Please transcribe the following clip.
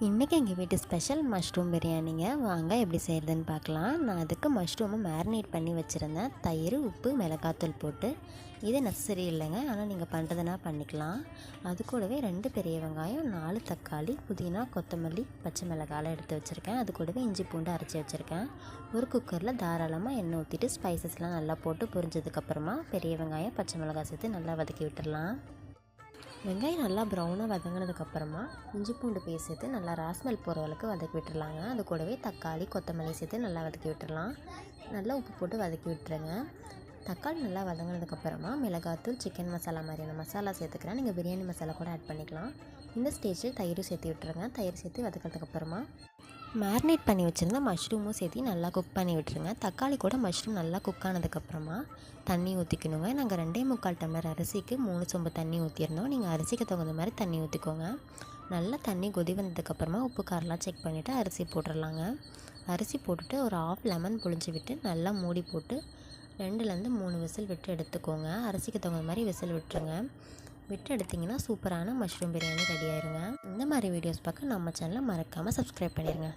இன்றைக்கி எங்கள் வீட்டு ஸ்பெஷல் மஷ்ரூம் பிரியாணிங்க. வாங்க எப்படி செய்கிறதுன்னு பார்க்கலாம். நான் அதுக்கு மஷ்ரூமை மேரினேட் பண்ணி வச்சுருந்தேன். தயிர், உப்பு, மிளகாத்தூள் போட்டு. இது நெசசரி இல்லைங்க, ஆனால் நீங்கள் பண்ணுறதுனா பண்ணிக்கலாம். அது கூடவே 2 பெரிய வெங்காயம், 4 தக்காளி, புதினா, கொத்தமல்லி, பச்சை மிளகாயெலாம் எடுத்து வச்சுருக்கேன். அது கூடவே இஞ்சி பூண்டு அரைச்சி வச்சுருக்கேன். ஒரு குக்கரில் தாராளமாக எண்ணெய் ஊற்றிட்டு ஸ்பைசஸ்லாம் நல்லா போட்டு பொரிஞ்சதுக்கப்புறமா பெரிய வெங்காயம், பச்சை மிளகாய் சேர்த்து நல்லா வதக்கி விட்டுடலாம். வெங்காயம் நல்லா ப்ரௌனாக வதங்கினதுக்கப்புறமா இஞ்சி பூண்டு பேஸ்ட் சேர்த்து நல்லா ராஸ்மெல் போகிற அளவுக்கு வதக்கி விட்டுடலாங்க. அது கூடவே தக்காளி, கொத்தமல்லி சேர்த்து நல்லா வதக்கி விட்டுடலாம். நல்லா உப்பு போட்டு வதக்கி விட்டுருங்க. தக்காளி நல்லா வதங்கினதுக்கப்புறமா மிளகாத்தூள், சிக்கன் மசாலா மாதிரியான மசாலா சேர்த்துக்கிறேன். நீங்கள் பிரியாணி மசாலா கூட ஆட் பண்ணிக்கலாம். இந்த ஸ்டேஜில் தயிர் சேர்த்து விட்டுருங்க. தயிர் சேர்த்து வதக்கிறதுக்கப்புறமா மேரினேட் பண்ணி வச்சுருந்த மஷ்ரூமும் சேர்த்து நல்லா குக் பண்ணி விட்டுருங்க. தக்காளி கூட மஷ்ரூம் நல்லா குக் ஆனதுக்கப்புறமா தண்ணி ஊற்றிக்கணுங்க. நாங்கள் 2.25 டம்ளர் அரிசிக்கு 3 சொம்பு தண்ணி ஊற்றிருந்தோம். நீங்கள் அரிசிக்கு தகுந்த மாதிரி தண்ணி ஊற்றிக்கோங்க. நல்லா தண்ணி கொதி வந்ததுக்கப்புறமா உப்பு காரெலாம் செக் பண்ணிவிட்டு அரிசி போட்டுடலாங்க. அரிசி போட்டுட்டு ஒரு 1/2 லெமன் புழிஞ்சு விட்டு நல்லா மூடி போட்டு 2லேருந்து 3 விசில் விட்டு எடுத்துக்கோங்க. அரிசிக்கு தகுந்த மாதிரி விசில் விட்டுருங்க. விட்டு எடுத்திங்கன்னா சூப்பரான மஷ்ரூம் பிரியாணி ரெடி ஆயிருங்க. இந்த மாதிரி வீடியோஸ் பார்க்க நம்ம சேனலை மறக்காமல் சப்ஸ்கிரைப் பண்ணிடுங்க.